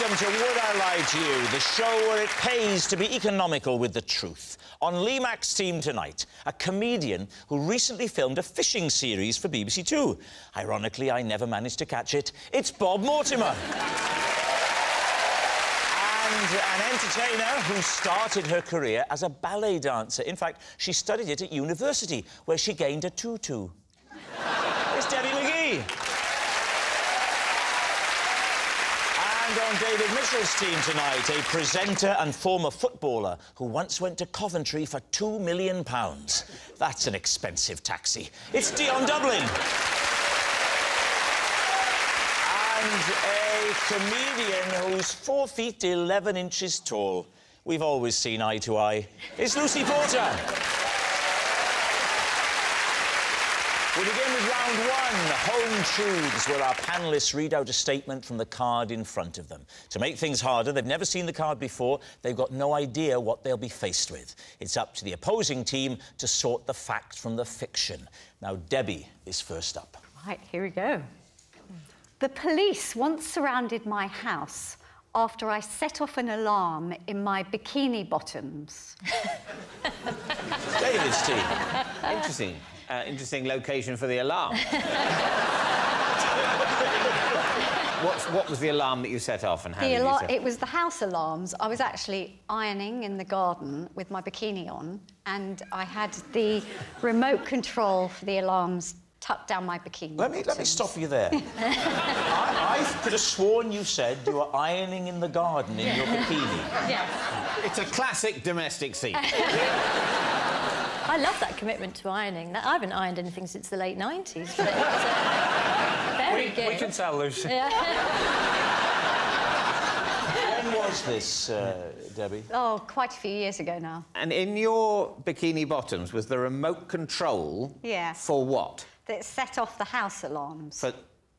Welcome to Would I Lie to You, the show where it pays to be economical with the truth. On Lee Mack's team tonight, a comedian who recently filmed a fishing series for BBC Two. Ironically, I never managed to catch it. It's Bob Mortimer. And an entertainer who started her career as a ballet dancer. In fact, she studied it at university, where she gained a tutu. It's Debbie McGee. And on David Mitchell's team tonight, a presenter and former footballer who once went to Coventry for £2 million. That's an expensive taxi. It's Dion Dublin. And a comedian who's 4 feet 11 inches tall. We've always seen eye to eye. It's Lucy Porter. We begin with round one, Home Truths, where our panellists read out a statement from the card in front of them. To make things harder, they've never seen the card before, they've got no idea what they'll be faced with. It's up to the opposing team to sort the fact from the fiction. Now, Debbie is first up. Right, here we go. The police once surrounded my house after I set off an alarm in my bikini bottoms. David's team. Interesting. Interesting location for the alarm. What was the alarm that you set off and how did you set it? It was the house alarms. I was actually ironing in the garden with my bikini on, and I had the remote control for the alarms tucked down my bikini. Let me stop you there. I could have sworn you said you were ironing in the garden in your bikini. Yes. It's a classic domestic scene. I love that commitment to ironing. I haven't ironed anything since the late 90s. But very good. We can tell, Lucy. Yeah. When was this, Debbie? Oh, quite a few years ago now. And in your bikini bottoms was the remote control for what? That set off the house alarms.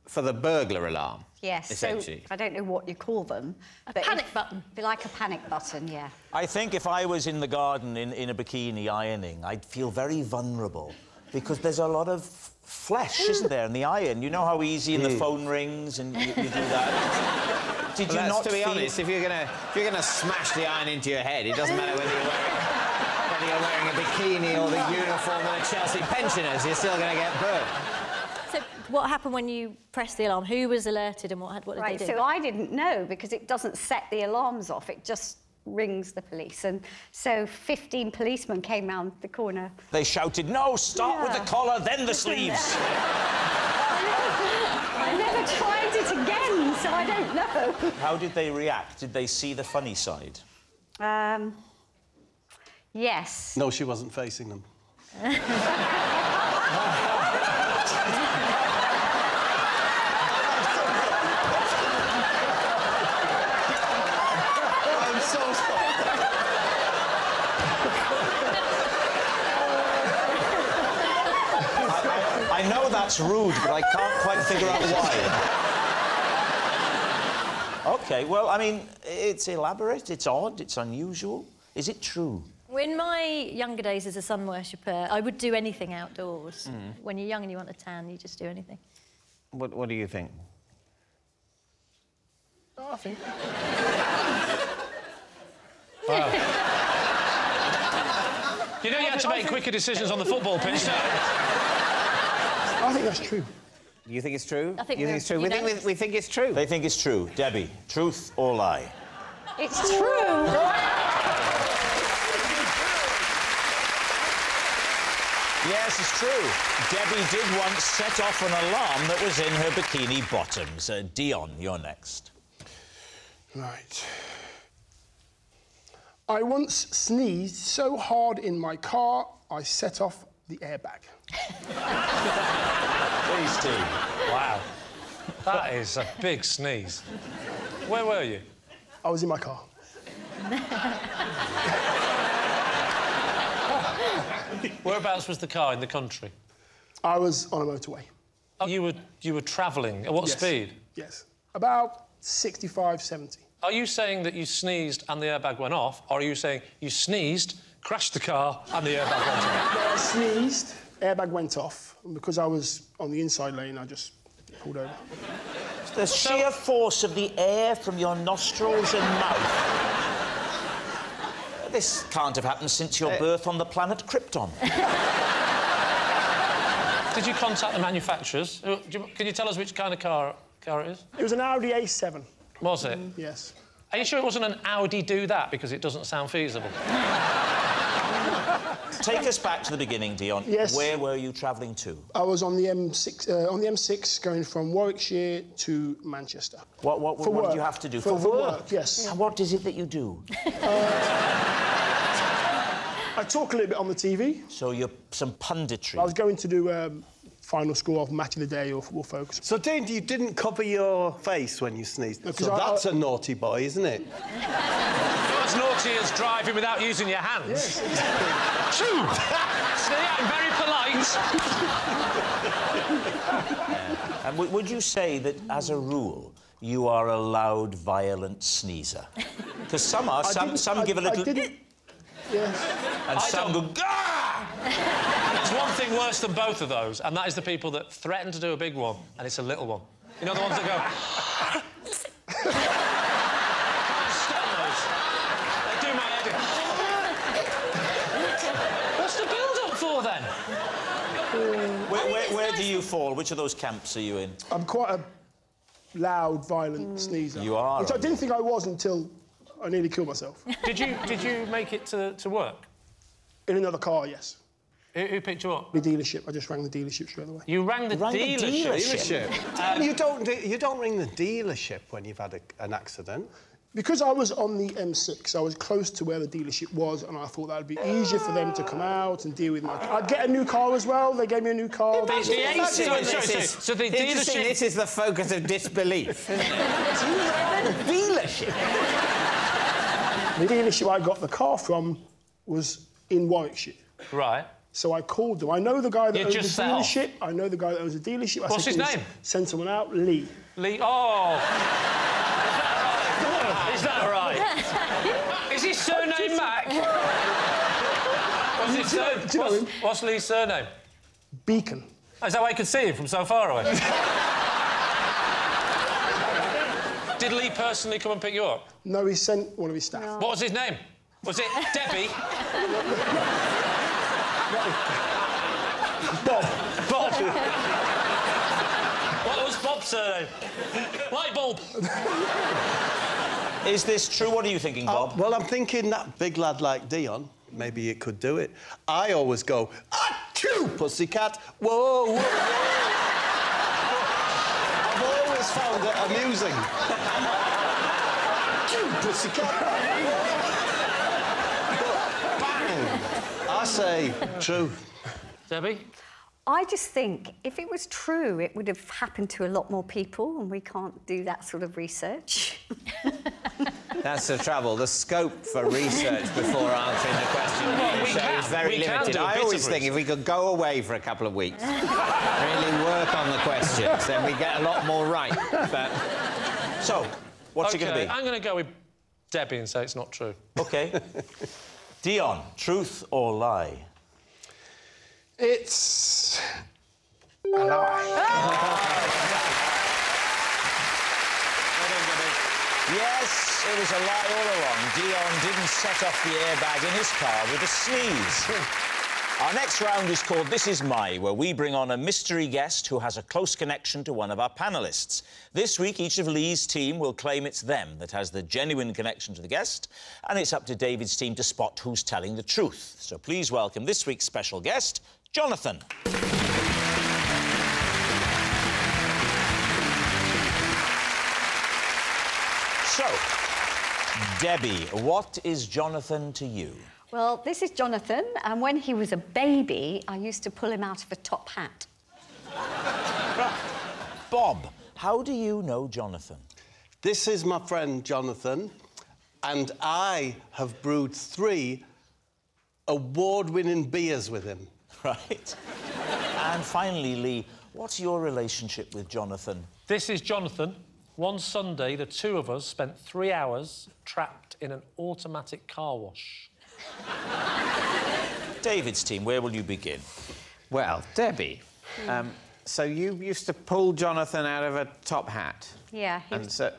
For the burglar alarm? Yes, essentially. So I don't know what you call them. A panic button. Like a panic button, yeah. I think if I was in the garden in a bikini ironing, I'd feel very vulnerable because there's a lot of flesh, isn't there, in the iron? You know how easy the phone rings and you do that? Did you not to be honest, if you're gonna smash the iron into your head, it doesn't matter whether you're wearing a bikini or the uniform of the Chelsea pensioners, you're still gonna get burnt. So what happened when you pressed the alarm? Who was alerted and what did they do? So I didn't know because it doesn't set the alarms off. It just rings the police. And so 15 policemen came round the corner. They shouted, "No, start with the collar, then the sleeves." I never tried it again, so I don't know. How did they react? Did they see the funny side? Yes. No, she wasn't facing them. I know that's rude, but I can't quite figure out why. OK, well, I mean, it's elaborate, it's odd, it's unusual. Is it true? In my younger days as a sun worshipper, I would do anything outdoors. When you're young and you want a tan, you just do anything. What do you think? Oh, I think... Wow. You know you had to make quicker decisions on the football pitch, don't you? I think that's true. You think it's true? I think you think it's true? We think it's true. They think it's true. Debbie, truth or lie? It's true. Yes, it's true. Debbie did once set off an alarm that was in her bikini bottoms. Dion, you're next. Right. I once sneezed so hard in my car, I set off the airbag. Please, team. Wow. That is a big sneeze. Where were you? I was in my car. Whereabouts was the car in the country? I was on a motorway. Oh, you were travelling. At what speed? Yes. About 65, 70. Are you saying that you sneezed and the airbag went off, or are you saying you sneezed, crashed the car and the airbag went off? I sneezed, airbag went off, and because I was on the inside lane, I just pulled over. The sheer force of the air from your nostrils and mouth. This can't have happened since your birth on the planet Krypton. Did you contact the manufacturers? Can you tell us which kind of car it is? It was an Audi A7. Was it? Yes. Are you sure it wasn't an Audi do that because it doesn't sound feasible? Take us back to the beginning, Dion. Yes. Where were you travelling to? I was on the M6 going from Warwickshire to Manchester. What did you have to do? For work, yes. And what is it that you do? I talk a little bit on the TV. So you're some punditry. I was going to do final score of Match of the Day or Football Focus. So, Dean, you didn't cover your face when you sneezed. No, so that's a naughty boy, isn't it? Not as naughty as driving without using your hands. Yes. True. See, I'm very polite. And would you say that, as a rule, you are a loud, violent sneezer? Because some give a little... Yes. And some go... Gah! There's one thing worse than both of those, and that is the people that threaten to do a big one, and it's a little one. You know, the ones that go... Stand those. They do my head in. What's the build-up for, then? Where do you fall? Which of those camps are you in? I'm quite a loud, violent sneezer. You are. Which I didn't think I was until I nearly killed myself. Did you make it to work? In another car, yes. Who picked you up? The dealership. I just rang the dealership straight away. You rang the dealership? You don't ring the dealership when you've had an accident. Because I was on the M6, I was close to where the dealership was, and I thought that would be easier for them to come out and deal with my... I'd get a new car as well. They gave me a new car. So the dealership... This is the focus of disbelief, isn't it? The dealership? The dealership I got the car from was in Warwickshire. Right. So I called them. I know the guy that owns the yourself? dealership. I know the guy that owns the dealership. What's his name? Send someone out. Lee. Lee... Oh! Is that right? Is his surname Mack? What's his surname? What's Lee's surname? Beacon. Oh, is that why you could see him from so far away? Did Lee personally come and pick you up? No, he sent one of his staff. What was his name? Was it Debbie? Bob. Bob. What was Bob's surname? Light bulb. Is this true? What are you thinking, Bob? Well, I'm thinking that big lad like Dion, maybe it could do it. I always go, achoo, pussycat, whoa, whoa, whoa. I've always found it amusing. Achoo, pussycat, bang! I say true. Debbie? I just think if it was true, it would have happened to a lot more people, and we can't do that sort of research. That's the trouble. The scope for research before answering the question is very limited. I always think if we could go away for a couple of weeks, really work on the questions, then we get a lot more right. But... So, what's it going to be? I'm going to go with Debbie and say it's not true. OK. Dion, truth or lie? It's a lie. Yes, it was a lie all along. Dion didn't set off the airbag in his car with a sneeze. Our next round is called This Is My, where we bring on a mystery guest who has a close connection to one of our panellists. This week, each of Lee's team will claim it's them that has the genuine connection to the guest, and it's up to David's team to spot who's telling the truth. So please welcome this week's special guest, Jonathan. So, Debbie, what is Jonathan to you? Well, this is Jonathan, and when he was a baby, I used to pull him out of a top hat. Bob, how do you know Jonathan? This is my friend Jonathan, and I have brewed 3 award-winning beers with him. Right. And finally, Lee, what's your relationship with Jonathan? This is Jonathan. One Sunday, the two of us spent 3 hours trapped in an automatic car wash. David's team, where will you begin? Well, Debbie, so you used to pull Jonathan out of a top hat? Yeah. And so,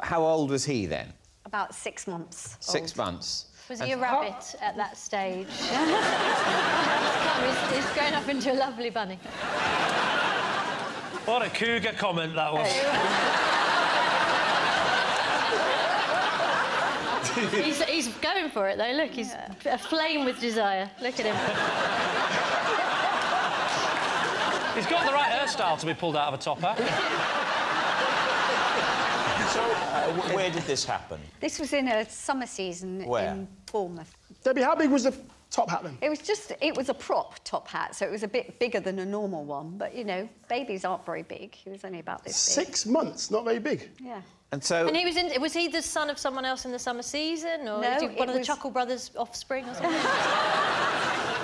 how old was he then? About 6 months. 6 months. Was he a rabbit at that stage? He's grown up into a lovely bunny. What a cougar comment that was. He's going for it, though. Look, he's aflame with desire. Look at him. He's got the right hairstyle to be pulled out of a top hat. So, where did this happen? This was in a summer season in Bournemouth. Debbie, how big was the top hat then? It was a prop top hat, so it was a bit bigger than a normal one. But, you know, babies aren't very big. He was only about this big. 6 months, not very big. Yeah. And so... And was he the son of someone else in the summer season? Or No, was he one of the Chuckle Brothers' offspring or something?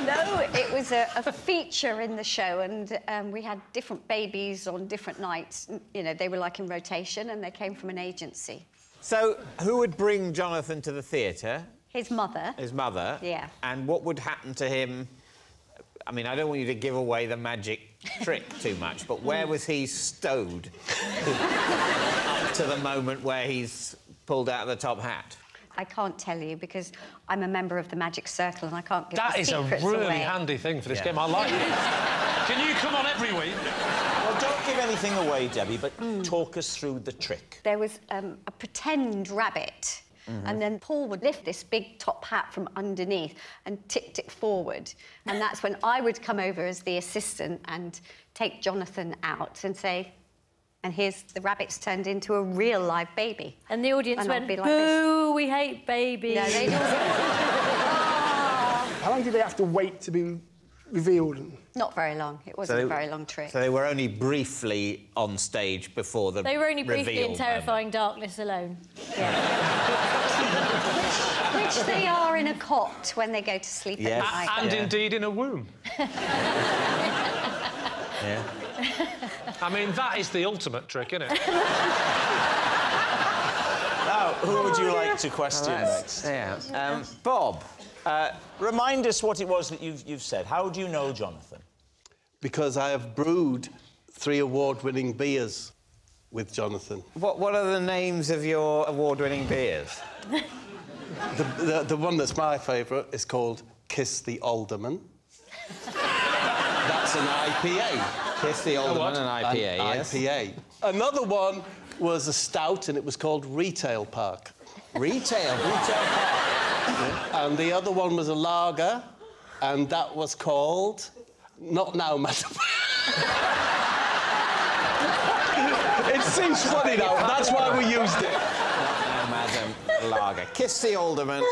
No, it was a feature in the show, and we had different babies on different nights. You know, they were like in rotation, and they came from an agency. So, who would bring Jonathan to the theatre? His mother. His mother? Yeah. And what would happen to him? I mean, I don't want you to give away the magic trick too much, but where was he stowed up to the moment where he's pulled out of the top hat? I can't tell you because I'm a member of the Magic Circle and I can't give That the is a secrets really away. handy thing for this game. I like it. Can you come on every week? Well, don't give anything away, Debbie, but talk us through the trick. There was a pretend rabbit, and then Paul would lift this big top hat from underneath and tipped it forward. And that's when I would come over as the assistant and take Jonathan out and say, and here's the rabbit's turned into a real live baby. And the audience went, like boo, we hate babies. No, they just... How long did they have to wait to be revealed? Not very long. It wasn't a very long trick. So they were only briefly on stage before the They were only briefly in reveal terrifying darkness alone. Yeah. Which they are in a cot when they go to sleep at night. And indeed in a womb. Yeah. I mean, that is the ultimate trick, isn't it? Now, who would you like to question next? Yeah. Bob, remind us what it was that you've said. How do you know Jonathan? Because I have brewed 3 award-winning beers with Jonathan. what are the names of your award-winning beers? The one that's my favourite is called Kiss the Alderman. That's an IPA. Kiss the Alderman, an IPA, yes. IPA. Another one was a stout, and it was called Retail Park. Retail Park. Yeah. And the other one was a lager, and that was called... Not now, madam. It seems funny now. That's why we used it. Not now, madam. Lager. Kiss the Alderman,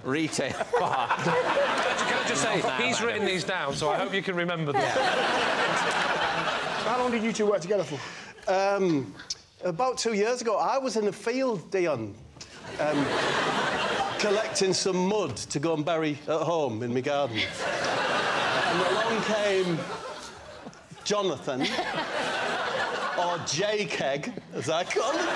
Retail Park. Can I just say, he's written these down, so I hope you can remember them. How long did you two work together for? About 2 years ago, I was in the field, Dion, collecting some mud to go and bury at home in my garden. And along came Jonathan, or J-Keg, as I call him.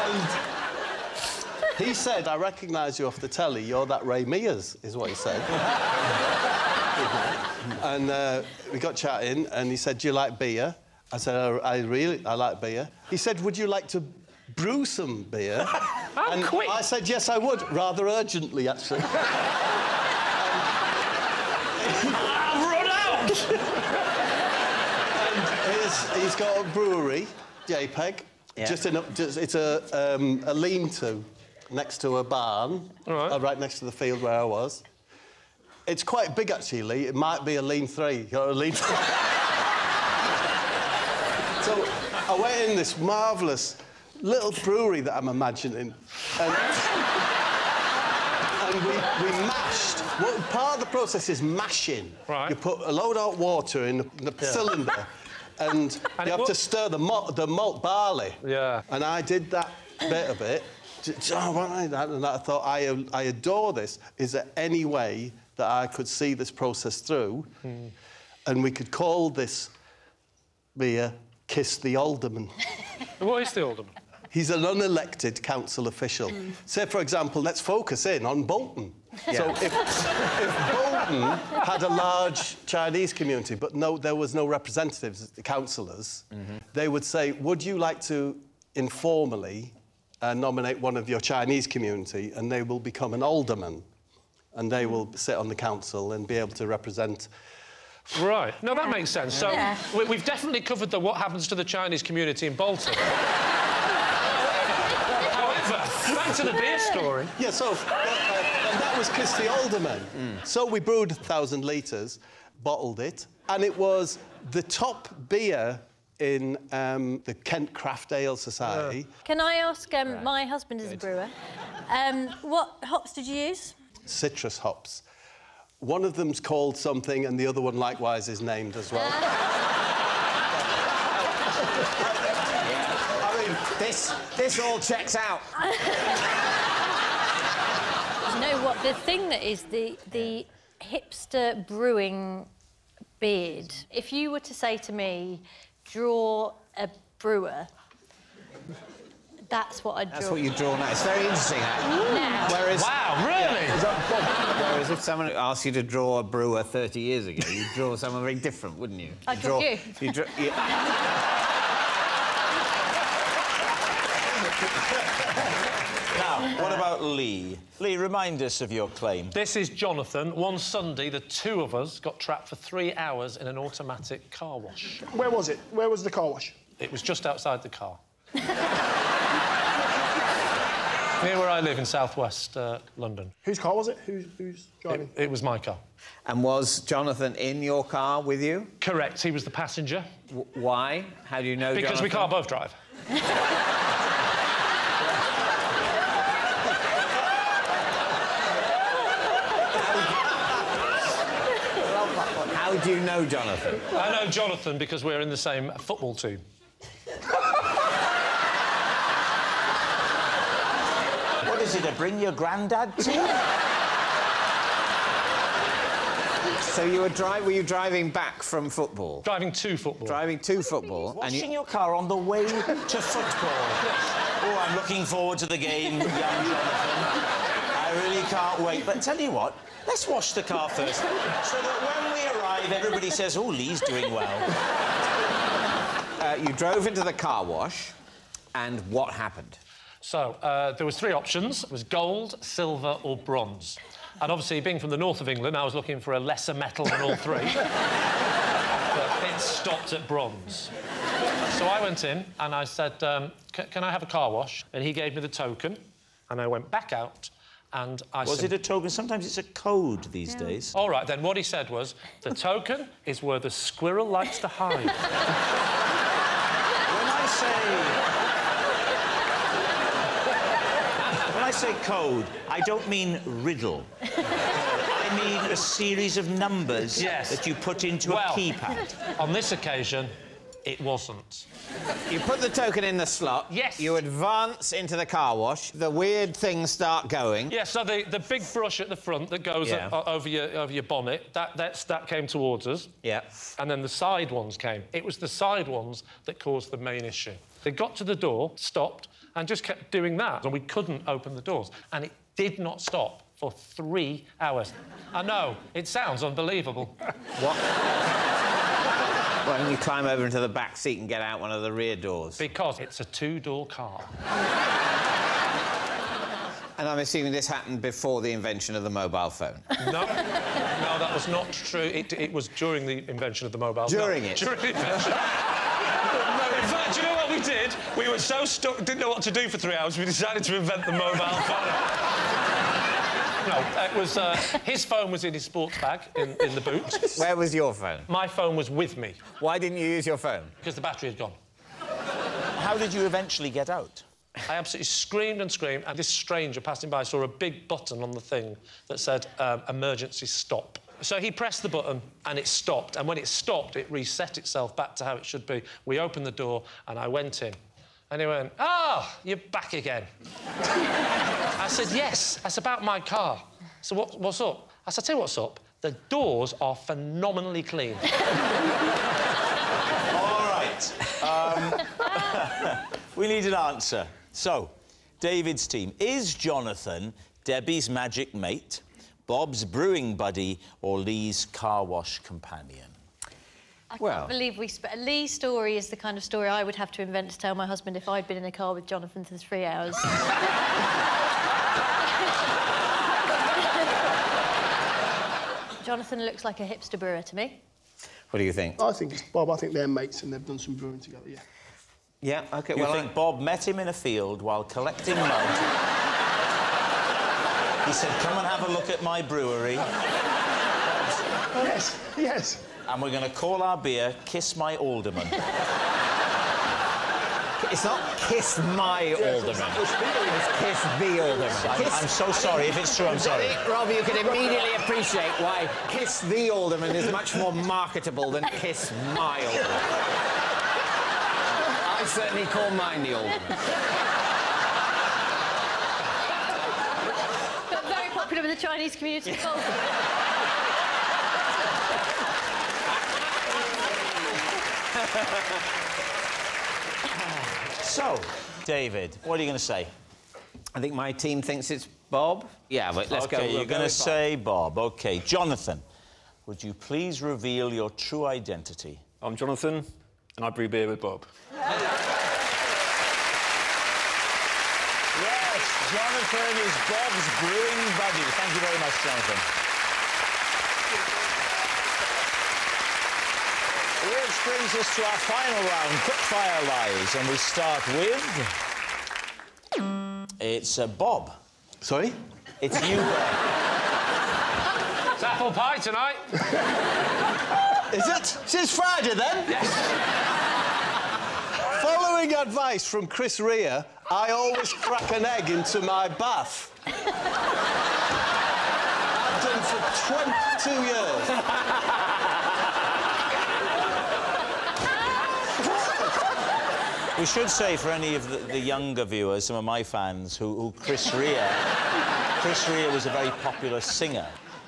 And he said, I recognise you off the telly, you're that Ray Mears, is what he said. And we got chatting, and he said, do you like beer? I said, I like beer. He said, would you like to brew some beer? And quick! I said, yes, I would, rather urgently, actually. I've run out! And he's got a brewery, JPEG. Yeah. It's a lean-to next to a barn, right next to the field where I was. It's quite big, actually. It might be a lean 3 or a lean 3. So I went in this marvellous little brewery that I'm imagining, and we mashed. Well, part of the process is mashing. Right. You put a load of hot water in the cylinder, and you have to stir the malt barley. Yeah. And I did that bit of it. And I thought, I adore this. Is there any way that I could see this process through, and we could call this beer Kiss the Alderman? What is the Alderman? He's an unelected council official. Say, for example, let's focus in on Bolton. So if Bolton had a large Chinese community, but there was no representatives, councillors, they would say, would you like to informally nominate one of your Chinese community, and they will become an alderman, and they will sit on the council and be able to represent... Right. No, that makes sense. So we've definitely covered what happens to the Chinese community in Bolton. However, back to the beer story. Yeah, so... and that was Kirsty Alderman. So we brewed 1,000 litres, bottled it, and it was the top beer in the Kent Craft Ale Society. Can I ask, my husband is a brewer, what hops did you use? Citrus hops. One of them's called something, and the other one likewise is named as well. I mean, this all checks out. You know what? The thing that is the hipster brewing beard. If you were to say to me, draw a brewer, that's what I'd draw. That's what you draw now. It's very interesting, actually. Now. Whereas, wow, really? Whereas if someone asked you to draw a brewer 30 years ago, you'd draw someone very different, wouldn't you? I'd draw you. Now, what about Lee? Lee, remind us of your claim. This is Jonathan. One Sunday, the two of us got trapped for 3 hours in an automatic car wash. Where was it? Where was the car wash? It was just outside the car. Near where I live in southwest London. Whose car was it? Who's driving? It was my car. And was Jonathan in your car with you? Correct. He was the passenger. Why? How do you know Because Jonathan? we can't both drive. How do you know Jonathan? I know Jonathan because we're in the same football team. What is it, to bring your granddad team? So you were you driving back from football? Driving to football. Driving to football. Washing your car on the way to football. Oh, I'm looking forward to the game, young Jonathan. I really can't wait. But tell you what, let's wash the car first, so that when we arrive, everybody says, oh, Lee's doing well. You drove into the car wash, and what happened? So, there was 3 options. It was gold, silver or bronze. And obviously, being from the north of England, I was looking for a lesser metal than all 3. But it stopped at bronze. So I went in and I said, can I have a car wash? And he gave me the token, and I went back out and I Was it a token? Sometimes it's a code these days. All right, then, what he said was, the token is where the squirrel likes to hide. When I say code, I don't mean riddle. I mean a series of numbers that you put into a keypad. On this occasion, it wasn't. You put the token in the slot. Yes. You advance into the car wash. The weird things start going. Yeah, so the big brush at the front that goes over your bonnet, that came towards us. Yeah. And then the side ones came. It was the side ones that caused the main issue. They got to the door, stopped, and just kept doing that. And we couldn't open the doors. And it did not stop for 3 hours. I know, it sounds unbelievable. What? Why don't you climb over into the back seat and get out one of the rear doors? Because it's a 2-door car. And I'm assuming this happened before the invention of the mobile phone. No, that was not true. It was during the invention of the mobile phone. During it? During the invention. In fact, do you know what we did? We were so stuck, didn't know what to do for 3 hours, we decided to invent the mobile phone. No, it was... his phone was in his sports bag in the boot. Where was your phone? My phone was with me. Why didn't you use your phone? Because the battery had gone. How did you eventually get out? I absolutely screamed and screamed, and this stranger passing by saw a big button on the thing that said, emergency stop. So he pressed the button, and it stopped, and when it stopped, it reset itself back to how it should be. We opened the door, and I went in. And he went, you're back again. I said, yes, that's about my car. So what's up? I said, tell you what's up. The doors are phenomenally clean. All right. We need an answer. So, David's team. Is Jonathan Debbie's magic mate, Bob's brewing buddy or Lee's car wash companion? I can't believe Lee's story is the kind of story I would have to invent to tell my husband if I'd been in a car with Jonathan for 3 hours. Jonathan looks like a hipster brewer to me. What do you think? I think it's Bob. I think they're mates and they've done some brewing together, yeah. Yeah, OK, You think Bob met him in a field while collecting mud? He said, come and have a look at my brewery. Yes, yes. And we're going to call our beer Kiss My Alderman. It's not Kiss My Alderman. It's Kiss the Alderman. I'm so sorry. If it's true, I'm sorry. Rob, you can immediately appreciate why Kiss the Alderman is much more marketable than Kiss My Alderman. I certainly call mine the Alderman. But very popular with the Chinese community. So, David, what are you going to say? I think my team thinks it's Bob. Yeah, but let's go. OK, you're going to say Bob. OK. Jonathan, would you please reveal your true identity? I'm Jonathan, and I brew beer with Bob. Yes, Jonathan is Bob's brewing buddy. Thank you very much, Jonathan. Which brings us to our final round, quickfire lies, and we start with... It's Bob. Sorry? It's you, Bob. It's apple pie tonight. Is it? It's Friday, then? Yes. Following advice from Chris Rea, I always crack an egg into my bath. I've done for 22 years. We should say, for any of the younger viewers, some of my fans, who Chris Rea was a very popular singer.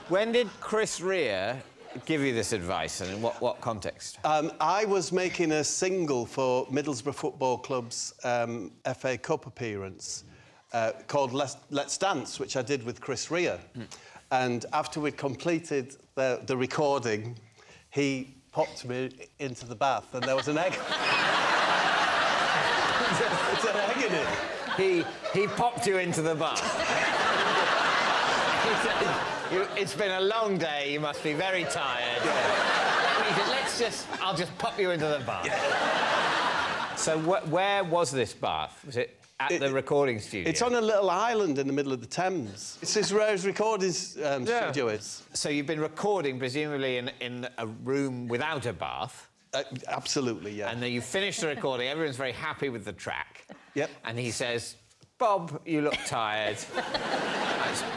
When did Chris Rea give you this advice, and in what context? I was making a single for Middlesbrough Football Club's FA Cup appearance called Let's Dance, which I did with Chris Rea. And after we'd completed the recording, he popped me into the bath, and there was an egg. It's an egg in it. He popped you into the bath. He said, it's been a long day, you must be very tired. Yeah. I'll just pop you into the bath. Yeah. So where was this bath? Was it at the recording studio? It's on a little island in the middle of the Thames. It's as rare as recording studio is. So you've been recording, presumably, in a room without a bath? Absolutely, yeah. And then you finish the recording, everyone's very happy with the track. Yep. And he says, Bob, you look tired.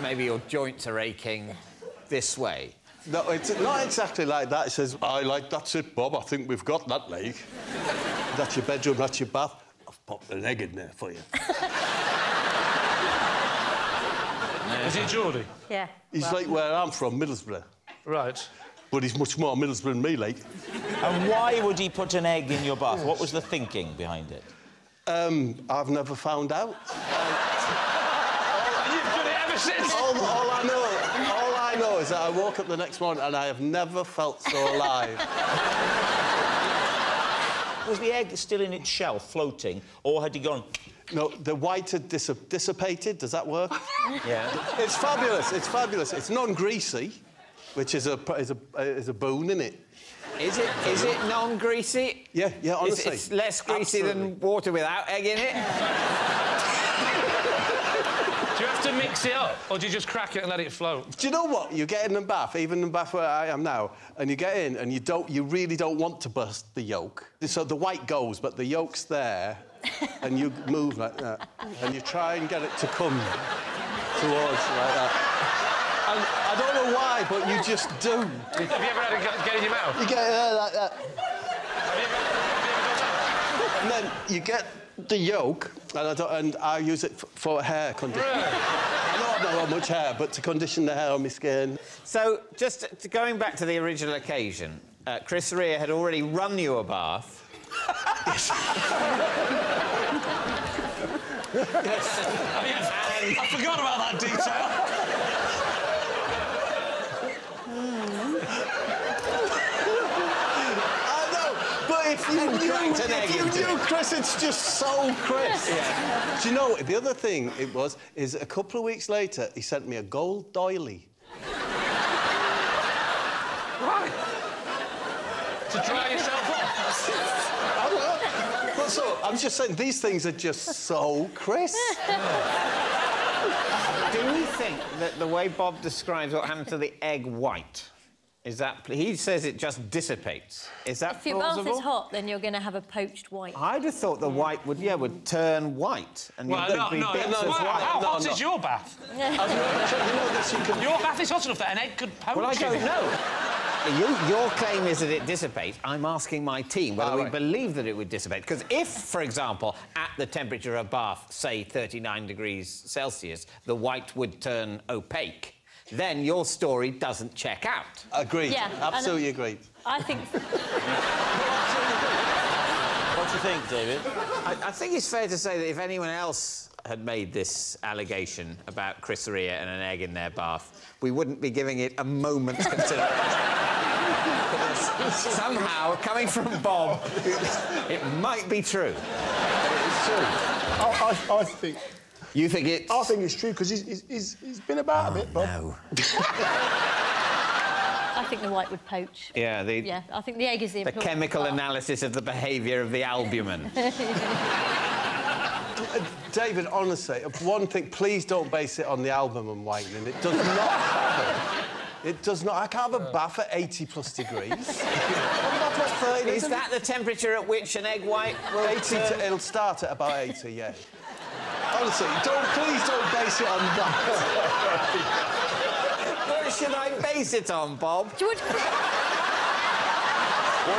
Maybe your joints are aching. This way. No, it's not exactly like that. It says, that's it, Bob, I think we've got that leg. That's your bedroom, that's your bath. I've popped an egg in there for you. Is he Geordie? Yeah. He's like where I'm from, Middlesbrough. Right. But he's much more Middlesbrough than me, like. And why would he put an egg in your bath? What was the thinking behind it? I've never found out. You've done it ever since. All I know is that I woke up the next morning and I have never felt so alive. Was the egg still in its shell, floating, or had he gone... No, the white had dissipated. Does that work? Yeah. It's fabulous. It's fabulous. It's non-greasy, which is a boon, isn't it? Is it non-greasy? Yeah, honestly. It's less greasy than water without egg in it? Do you have to mix it up, or do you just crack it and let it float? Do you know what? You get in the bath, even in the bath where I am now, and you get in and you really don't want to burst the yolk. So the white goes, but the yolk's there, and you move like that, and you try and get it to come towards like that. And I don't know why, but you just do. Have you ever had it get in your mouth? You get it there like that. And then you get the yolk, and I use it for hair conditioner. Really? I don't know how much hair, but to condition the hair on my skin. So, just going back to the original occasion, Chris Rea had already run you a bath. Yes. I forgot about that detail. cracked an egg into it. Chris, it's just so Chris. Yeah. Do you know, the other thing it was, is a couple of weeks later, he sent me a gold doily. Right. To dry yourself off. What's up? I'm just saying, these things are just so Chris. Do we think that the way Bob describes what happened to the egg white, is that... He says it just dissipates. Is that If your bath plausible? is hot, then you're going to have a poached white. I'd have thought the white would turn white. And Well, there'd be bits of white. How hot is your bath? Your bath is hot enough that an egg could poach. Well, I don't know. Your claim is that it dissipates. I'm asking my team whether we believe that it would dissipate. Because if, for example, at the temperature of bath, say 39 degrees Celsius, the white would turn opaque, then your story doesn't check out. Agreed. Yeah, absolutely agreed. I think... What do you think, David? I think it's fair to say that if anyone else had made this allegation about Chris Rea and an egg in their bath, we wouldn't be giving it a moment's consideration. Somehow, coming from Bob, it might be true. It's true. I think... You think it's... I think it's true, because he's been about a bit, Bob. No. I think the white would poach. Yeah, Yeah, I think the egg is the important chemical part. analysis of the behaviour of the albumin. David, honestly, one thing, please don't base it on the albumin whitening. It does not happen. It does not. I can't have a bath at 80+ degrees. Is that the temperature at which an egg white will 80 it'll start at about 80, yeah. Honestly, please don't base it on that. What should I base it on, Bob? George... What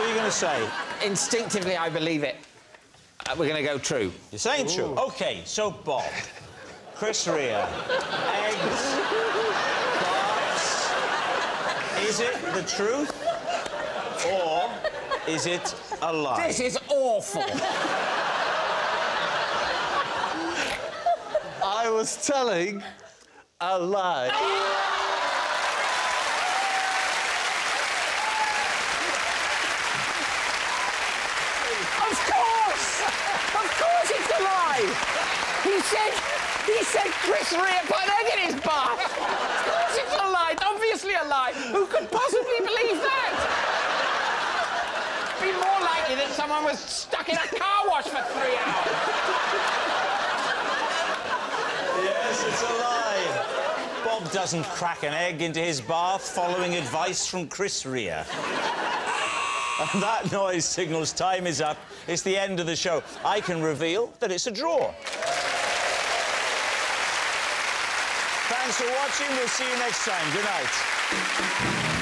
are you going to say? Instinctively, I believe it. We're going to go true. You're saying true? OK, so, Bob, Chris Rea, eggs, baths, is it the truth or is it a lie? This is awful. I was telling a lie. Of course it's a lie! He said Chris Rea put an egg in his bath! Of course it's a lie! It's obviously a lie! Who could possibly believe that? It'd be more likely that someone was stuck in a car wash for 3 hours. Yes, it's a lie. Bob doesn't crack an egg into his bath following advice from Chris Rea. And that noise signals time is up. It's the end of the show. I can reveal that it's a draw. Thanks for watching. We'll see you next time. Good night.